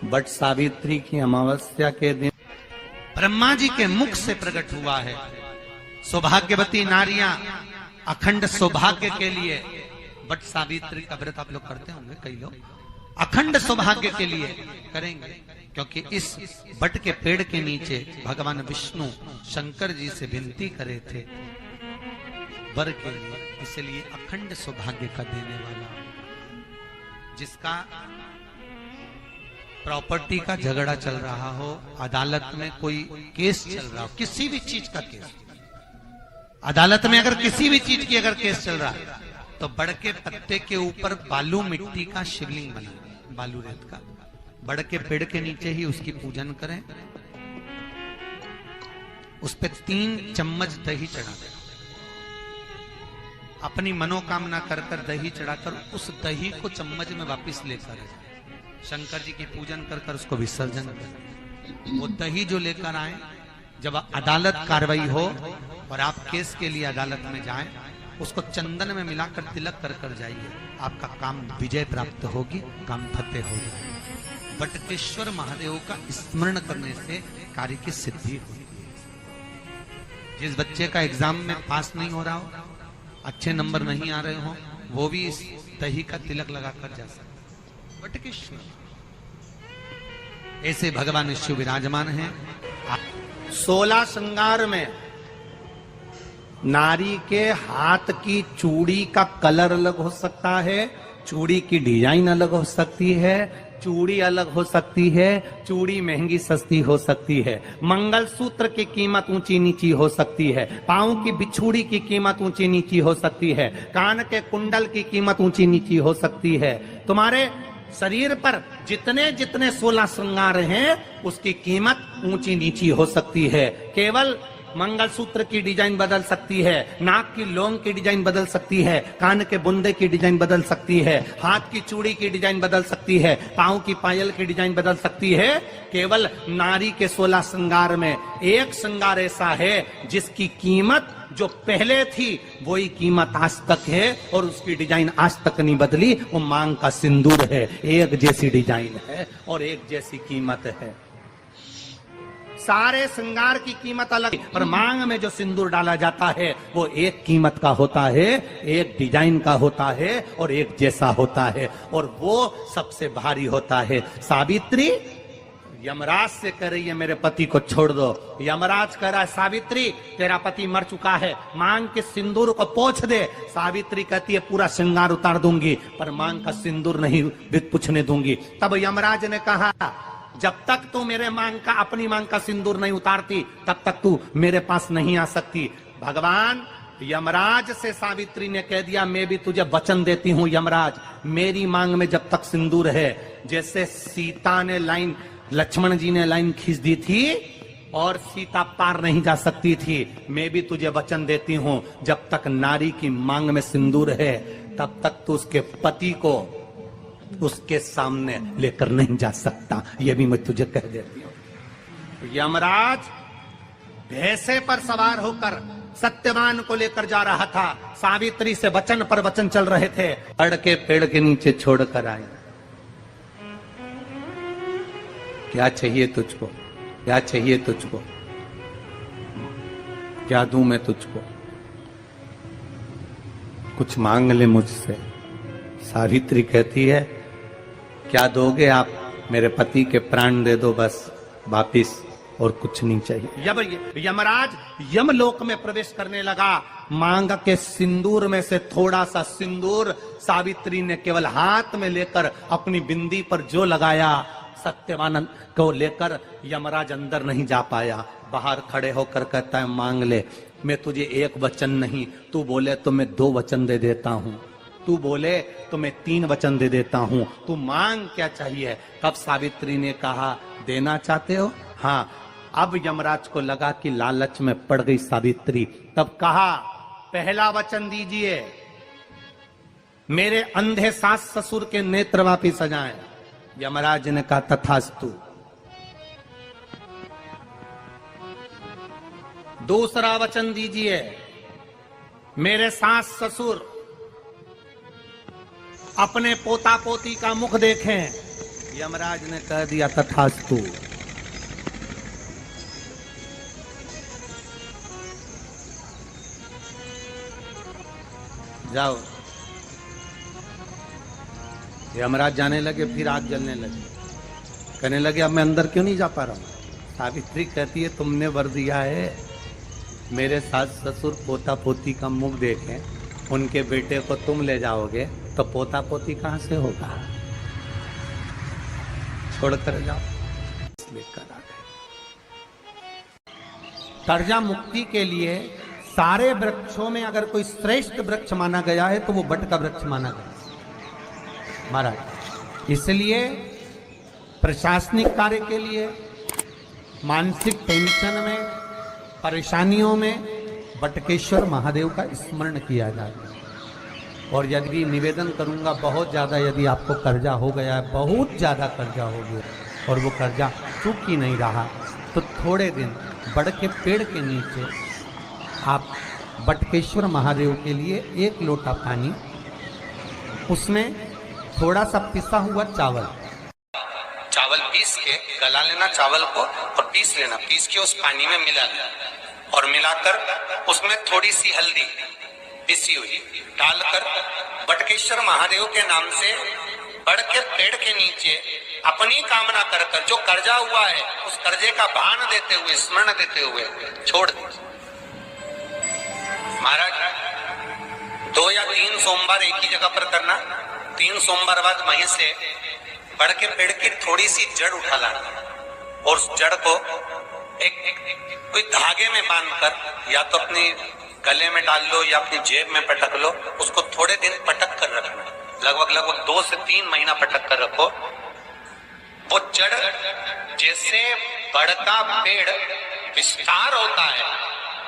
But Savitri की अमावस्या के दिन ब्रह्मा जी के मुख से प्रकट हुआ है। सौभाग्यवती नारियां अखंड सौभाग्य के लिए बट सावित्री का व्रत आप लोग करते होंगे, कई लोग अखंड सौभाग्य के लिए करेंगे, क्योंकि इस बट के पेड़ के नीचे भगवान विष्णु शंकर जी से विनती करे थे वर के लिए, इसलिए अखंड सौभाग्य का देने वाला, जिसका प्रॉपर्टी का झगड़ा चल रहा हो, अदालत में कोई केस चल रहा हो, किसी भी चीज का केस, अदालत में अगर किसी भी चीज की अगर केस चल रहा है तो बड़ के पत्ते के ऊपर बालू मिट्टी का शिवलिंग बना, बालू रेत का, बड़ के पेड़ के नीचे ही उसकी पूजन करें, उस पे 3 चम्मच दही चढ़ा दें, अपनी मनोकामना कर कर दही चढ़ाकर उस दही को चम्मच में वापस लेकर शंकर जी की पूजन कर कर उसको विसर्जन करें। वो दही जो लेकर आए, जब अदालत कार्रवाई हो और आप केस के लिए अदालत में जाएं, उसको चंदन में मिलाकर तिलक कर कर जाइए, आपका काम विजय प्राप्त होगी, काम फतेह हो जाएगा। बटकेश्वर महादेव का स्मरण करने से कार्य की सिद्धि होगी। जिस बच्चे का एग्जाम में पास नहीं हो रहा हो, अच्छे नंबर नहीं आ रहे हो, वो भी इस दही का तिलक लगाकर जा सकते। बटकेश्वर ऐसे भगवान शिव विराजमान हैं। 16 श्रृंगार में नारी के हाथ की चूड़ी का कलर अलग हो सकता है, चूड़ी की डिजाइन अलग हो सकती है, चूड़ी अलग हो सकती है, चूड़ी महंगी सस्ती हो सकती है, मंगलसूत्र की कीमत ऊंची नीची हो सकती है, पांव की बिछुड़ी की कीमत ऊंची नीची हो सकती है, कान के कुंडल की कीमत ऊंची नीची हो सकती है। तुम्हारे शरीर पर जितने जितने 16 श्रृंगार हैं उसकी कीमत ऊंची नीची हो सकती है। केवल मंगलसूत्र की डिजाइन बदल सकती है, नाक की लौंग की डिजाइन बदल सकती है, कान के बुंदे की डिजाइन बदल सकती है, हाथ की चूड़ी की डिजाइन बदल सकती है, पांव की पायल की डिजाइन बदल सकती है। केवल नारी के 16 श्रृंगार में एक श्रृंगार ऐसा है जिसकी कीमत जो पहले थी वही कीमत आज तक है और उसकी डिजाइन आज तक नहीं बदली। वो मांग का सिंदूर है, एक जैसी डिजाइन है और एक जैसी कीमत है। सारे श्रृंगार की कीमत अलग, पर मांग में जो सिंदूर डाला जाता है वो एक कीमत का होता है, एक डिजाइन का होता है और एक जैसा होता है, और वो सबसे भारी होता है। सावित्री यमराज से कह रही है मेरे पति को छोड़ दो। यमराज कह रहा है सावित्री तेरा पति मर चुका है, मांग के सिंदूर को पोंछ दे। सावित्री कहती है पूरा श्रृंगार उतार दूंगी पर मांग का सिंदूर नहीं पूछने दूंगी। तब यमराज ने कहा जब तक तू मेरे मांग का अपनी मांग का सिंदूर नहीं उतारती तब तक तू मेरे पास नहीं आ सकती। भगवान यमराज से सावित्री ने कह दिया मैं भी तुझे वचन देती हूं यमराज, मेरी मांग में जब तक सिंदूर है, जैसे सीता ने लाइन, लक्ष्मण जी ने लाइन खींच दी थी और सीता पार नहीं जा सकती थी, मैं भी तुझे वचन देती हूं जब तक नारी की मांग में सिंदूर है तब तक तू उसके पति को उसके सामने लेकर नहीं जा सकता, ये भी मैं तुझे कह देती हूं। यमराज भैंसे पर सवार होकर सत्यवान को लेकर जा रहा था, सावित्री से वचन पर वचन चल रहे थे, बड़ के पेड़ के नीचे छोड़कर आए। क्या चाहिए तुझको, क्या चाहिए तुझको, क्या दूं मैं तुझको, कुछ मांग ले मुझसे। सावित्री कहती है क्या दोगे आप, मेरे पति के प्राण दे दो बस वापिस, और कुछ नहीं चाहिए। यमराज यमलोक में प्रवेश करने लगा, मांग के सिंदूर में से थोड़ा सा सिंदूर सावित्री ने केवल हाथ में लेकर अपनी बिंदी पर जो लगाया, सत्यवान को लेकर यमराज अंदर नहीं जा पाया। बाहर खड़े होकर कहता है मांग ले, मैं तुझे एक वचन नहीं, तू बोले तो मैं 2 वचन दे देता हूं, तू बोले तो मैं 3 वचन दे देता हूं, तू मांग क्या चाहिए। तब सावित्री ने कहा देना चाहते हो, हाँ। अब यमराज को लगा कि लालच में पड़ गई सावित्री, तब कहा पहला वचन दीजिए, मेरे अंधे सास ससुर के नेत्र वापिस आ जाएं। यमराज ने कहा तथास्तु। दूसरा वचन दीजिए, मेरे सास ससुर अपने पोता पोती का मुख देखें। यमराज ने कह दिया तथास्तु। जाओ। यमराज जाने लगे, फिर आग जलने लगी। कहने लगे अब मैं अंदर क्यों नहीं जा पा रहा हूं। सावित्री कहती है तुमने वर दिया है, मेरे सास ससुर पोता पोती का मुख देखें, उनके बेटे को तुम ले जाओगे तो पोता पोती कहां से होगा, छोड़कर जाओ। लेकर आ गए। कर्जा मुक्ति के लिए सारे वृक्षों में अगर कोई श्रेष्ठ वृक्ष माना गया है तो वो बट का वृक्ष माना गया महाराज। इसलिए प्रशासनिक कार्य के लिए, मानसिक टेंशन में, परेशानियों में बटकेश्वर महादेव का स्मरण किया जाता है। और यदि निवेदन करूंगा, बहुत ज़्यादा यदि आपको कर्जा हो गया है, बहुत ज़्यादा कर्जा हो गया और वो कर्जा चूक ही नहीं रहा, तो थोड़े दिन बड़ के पेड़ के नीचे आप बटकेश्वर महादेव के लिए 1 लोटा पानी, उसमें थोड़ा सा पिसा हुआ चावल पीस के गला लेना चावल को और पीस लेना, पीस के उस पानी में मिला लेना और मिलाकर उसमें थोड़ी सी हल्दी पिसी हुई डालकर बटकेश्वर महादेव के नाम से बड़ के पेड़ के नीचे अपनी कामना कर कर जो कर्जा हुआ है उस कर्जे का भान देते हुए, स्मरण देते हुए छोड़ दीजिए। महाराज 2 या 3 सोमवार एक ही जगह पर करना। 3 सोमवार बाद वहीं से बड़ के पेड़ की थोड़ी सी जड़ उठा लाना और उस जड़ को एक कोई धागे में बांधकर या तो अपने गले में डाल लो या अपनी जेब में पटक लो, उसको थोड़े दिन पटक कर रखना, लगभग 2 से 3 महीना पटक कर रखो। वो जड़ जैसे बड़ का पेड़ विस्तार होता है,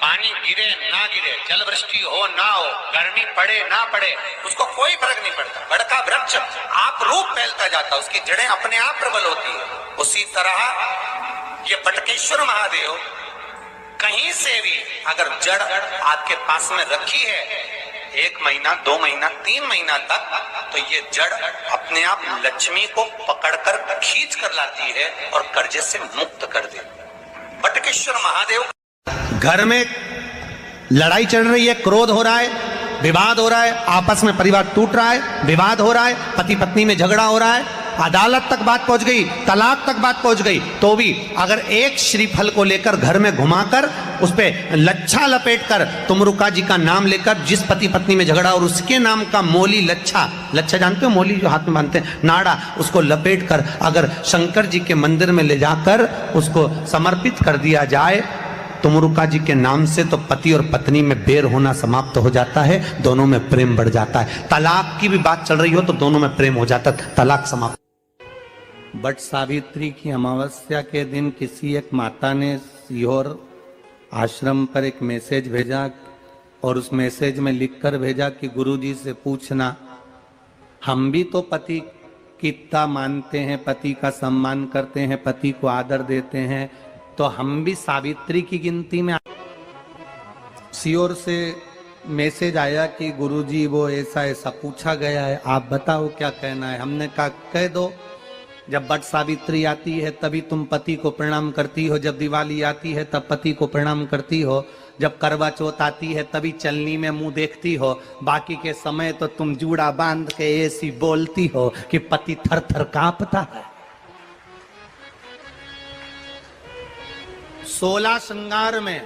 पानी गिरे ना गिरे, जल वृष्टि हो ना हो, गर्मी पड़े ना पड़े, उसको कोई फर्क नहीं पड़ता। बड़ का वृक्ष आप रूप फैलता जाता, उसकी जड़ें अपने आप प्रबल होती है। उसी तरह ये बटकेश्वर महादेव कहीं से भी अगर जड़ आपके पास में रखी है 1 महीना, 2 महीना, 3 महीना तक, तो ये जड़ अपने आप लक्ष्मी को पकड़कर खींच कर लाती है और कर्जे से मुक्त कर देती है। बटकेश्वर महादेव। घर में लड़ाई चल रही है, क्रोध हो रहा है, विवाद हो रहा है, आपस में परिवार टूट रहा है, विवाद हो रहा है, पति पत्नी में झगड़ा हो रहा है, अदालत तक बात पहुंच गई, तलाक तक बात पहुंच गई, तो भी अगर एक श्रीफल को लेकर घर में घुमाकर उस पे लच्छा लपेटकर तुमरुका जी का नाम लेकर जिस पति पत्नी में झगड़ा और उसके नाम का मोली लच्छा जानते हो, मोली जो हाथ में बांधते हैं, नाड़ा, उसको लपेट कर अगर शंकर जी के मंदिर में ले जाकर उसको समर्पित कर दिया जाए तुमरुका जी के नाम से, तो पति और पत्नी में बैर होना समाप्त हो जाता है, दोनों में प्रेम बढ़ जाता है। तलाक की भी बात चल रही हो तो दोनों में प्रेम हो जाता है, तलाक समाप्त। बट सावित्री की अमावस्या के दिन किसी एक माता ने सीहोर आश्रम पर एक मैसेज भेजा और उस मैसेज में लिखकर भेजा कि गुरुजी से पूछना, हम भी तो पति की इतना मानते हैं, पति का सम्मान करते हैं, पति को आदर देते हैं, तो हम भी सावित्री की गिनती में। सीहोर से मैसेज आया कि गुरुजी वो ऐसा ऐसा पूछा गया है, आप बताओ क्या कहना है। हमने कहा कह दो, जब बट सावित्री आती है तभी तुम पति को प्रणाम करती हो, जब दिवाली आती है तब पति को प्रणाम करती हो, जब करवा चौथ आती है तभी चलनी में मुंह देखती हो, बाकी के समय तो तुम जूड़ा बांध के ऐसी बोलती हो कि पति थर थर कांपता है। 16 श्रृंगार में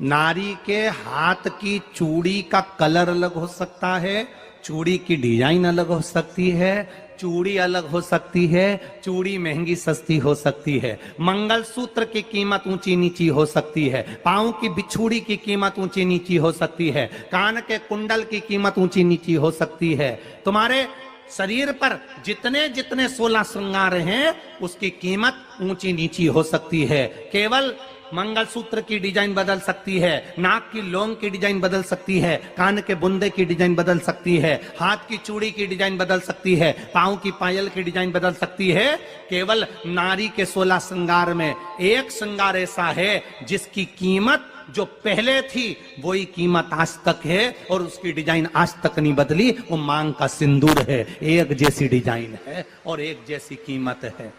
नारी के हाथ की चूड़ी का कलर अलग हो सकता है, चूड़ी की डिजाइन अलग हो सकती है, चूड़ी अलग हो सकती है, चूड़ी महंगी सस्ती हो सकती है, मंगलसूत्र की कीमत ऊंची नीची हो सकती है, पांव की बिछुड़ी की कीमत ऊंची नीची हो सकती है, कान के कुंडल की कीमत ऊंची नीची हो सकती है। तुम्हारे शरीर पर जितने जितने 16 श्रृंगार हैं उसकी कीमत ऊंची नीची हो सकती है। केवल मंगलसूत्र की डिजाइन बदल सकती है, नाक की लौंग की डिजाइन बदल सकती है, कान के बुंदे की डिजाइन बदल सकती है, हाथ की चूड़ी की डिजाइन बदल सकती है, पांव की पायल की डिजाइन बदल सकती है। केवल नारी के 16 श्रृंगार में एक श्रृंगार ऐसा है जिसकी कीमत जो पहले थी वही कीमत आज तक है और उसकी डिजाइन आज तक नहीं बदली। वो मांग का सिंदूर है, एक जैसी डिजाइन है और एक जैसी कीमत है।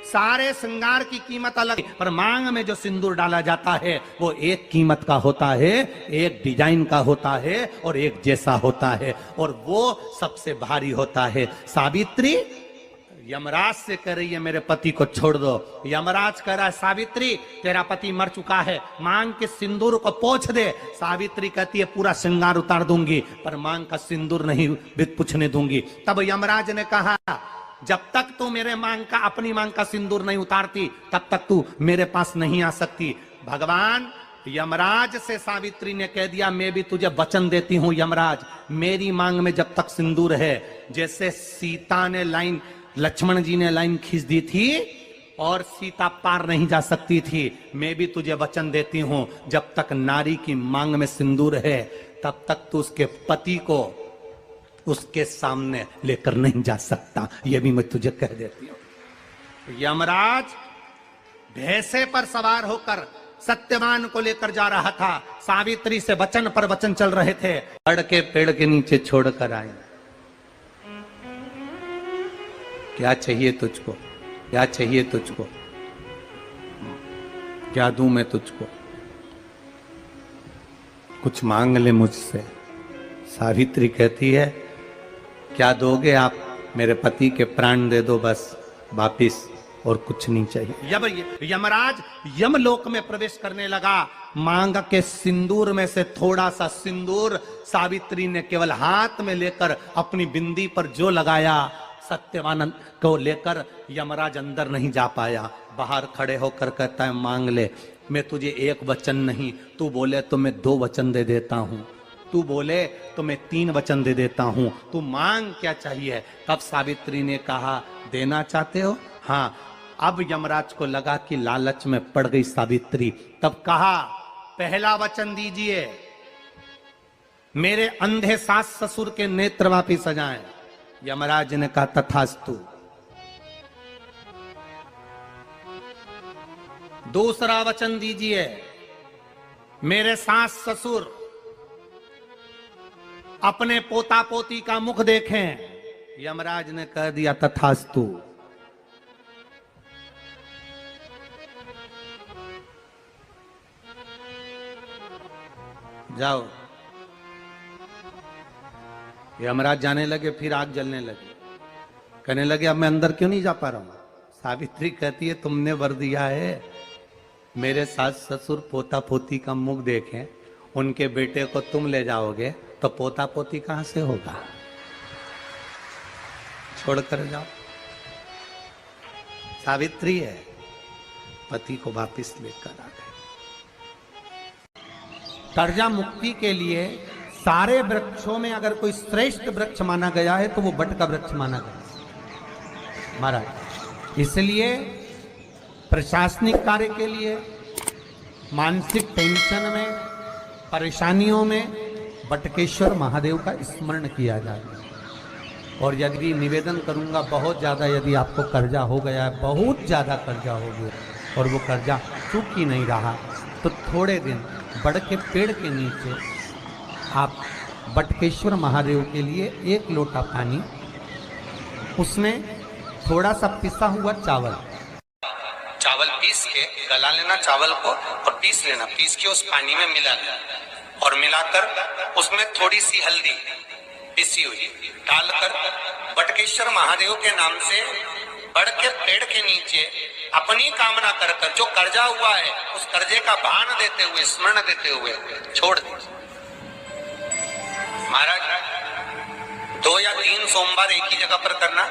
सारे श्रृंगार की कीमत अलग, पर मांग में जो सिंदूर डाला जाता है वो एक कीमत का होता है, एक डिजाइन का होता है और एक जैसा होता है और वो सबसे भारी होता है। सावित्री यमराज से कह रही है मेरे पति को छोड़ दो। यमराज कह रहा है सावित्री तेरा पति मर चुका है, मांग के सिंदूर को पोंछ दे। सावित्री कहती है पूरा श्रृंगार उतार दूंगी पर मांग का सिंदूर नहीं पूछने दूंगी। तब यमराज ने कहा जब तक तू मेरे अपनी मांग का सिंदूर नहीं उतारती तब तक तू मेरे पास नहीं आ सकती। भगवान यमराज से सावित्री ने कह दिया मैं भी तुझे वचन देती हूं यमराज, मेरी मांग में जब तक सिंदूर है, जैसे सीता ने लाइन, लक्ष्मण जी ने लाइन खींच दी थी और सीता पार नहीं जा सकती थी, मैं भी तुझे वचन देती हूं जब तक नारी की मांग में सिंदूर है तब तक तू उसके पति को उसके सामने लेकर नहीं जा सकता। यह भी मैं तुझे कह देती हूं। यमराज भैंसे पर सवार होकर सत्यवान को लेकर जा रहा था, सावित्री से वचन पर वचन चल रहे थे। पेड़ के पेड़ के नीचे छोड़कर आए। क्या चाहिए तुझको, क्या चाहिए तुझको, क्या दूं मैं तुझको, कुछ मांग ले मुझसे। सावित्री कहती है क्या दोगे आप, मेरे पति के प्राण दे दो बस वापिस, और कुछ नहीं चाहिए। जब यमराज यमलोक में प्रवेश करने लगा, मांग के सिंदूर में से थोड़ा सा सिंदूर सावित्री ने केवल हाथ में लेकर अपनी बिंदी पर जो लगाया, सत्यवान को लेकर यमराज अंदर नहीं जा पाया। बाहर खड़े होकर कहता है मांग ले, मैं तुझे एक वचन नहीं, तू बोले तो मैं 2 वचन दे देता हूं, तू बोले तो मैं 3 वचन दे देता हूं, तू मांग क्या चाहिए। तब सावित्री ने कहा देना चाहते हो, हाँ। अब यमराज को लगा कि लालच में पड़ गई सावित्री, तब कहा पहला वचन दीजिए, मेरे अंधे सास ससुर के नेत्र वापिस आ जाएं। यमराज ने कहा तथास्तु। दूसरा वचन दीजिए, मेरे सास ससुर अपने पोता पोती का मुख देखें। यमराज ने कह दिया तथास्तु। जाओ। यमराज जाने लगे, फिर आग जलने लगी, कहने लगे अब मैं अंदर क्यों नहीं जा पा रहा हूं। सावित्री कहती है तुमने वर दिया है मेरे सास ससुर पोता पोती का मुख देखें, उनके बेटे को तुम ले जाओगे तो पोता पोती कहां से होगा, छोड़कर जाओ। सावित्री है, पति को वापिस लेकर आ गए। कर्जा मुक्ति के लिए सारे वृक्षों में अगर कोई श्रेष्ठ वृक्ष माना गया है तो वो बट का वृक्ष माना गया महाराज। इसलिए प्रशासनिक कार्य के लिए, मानसिक टेंशन में, परेशानियों में बटकेश्वर महादेव का स्मरण किया जाए। और यदि निवेदन करूंगा बहुत ज्यादा, यदि आपको कर्जा हो गया है, बहुत ज्यादा कर्जा हो गया और वो कर्जा चूक ही नहीं रहा, तो थोड़े दिन बड़ के पेड़ के नीचे आप बटकेश्वर महादेव के लिए 1 लोटा पानी, उसमें थोड़ा सा पिसा हुआ चावल पीस के गला लेना, चावल को और पीस लेना, पीस के उस पानी में मिला लेना और मिलाकर उसमें थोड़ी सी हल्दी पिसी हुई डालकर बटकेश्वर महादेव के नाम से बड़ के पेड़ के नीचे अपनी कामना कर कर जो कर्जा हुआ है उस कर्जे का भान देते हुए, स्मरण देते हुए छोड़ दीजिए। महाराज 2 या 3 सोमवार एक ही जगह पर करना,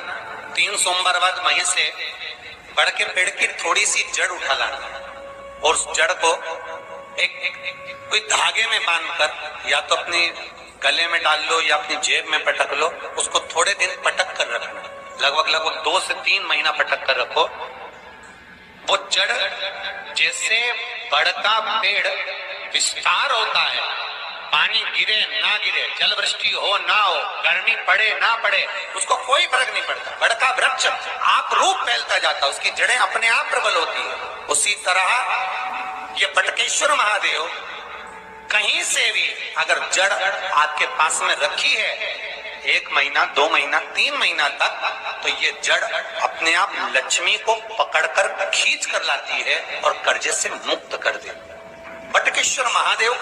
3 सोमवार बाद वहीं से बड़ के पेड़ की थोड़ी सी जड़ उठा लाना और उस जड़ को एक कोई धागे में बांधकर या तो अपने गले में डाल लो या अपनी जेब में पटक लो, उसको थोड़े दिन पटक कर रखना, लगभग 2 से 3 महीना पटक कर रखो। वो जड़ जैसे बड़ का पेड़ विस्तार होता है, पानी गिरे ना गिरे, जल वृष्टि हो ना हो, गर्मी पड़े ना पड़े, उसको कोई फर्क नहीं पड़ता। बड़ का वृक्ष आप रूप फैलता जाता, उसकी जड़ें अपने आप प्रबल होती है। उसी तरह ये बटकेश्वर महादेव कहीं से भी अगर जड़ आपके पास में रखी है 1 महीना 2 महीना 3 महीना तक, तो ये जड़ अपने आप लक्ष्मी को पकड़कर खींच कर लाती है और कर्जे से मुक्त कर देती है। बटकेश्वर महादेव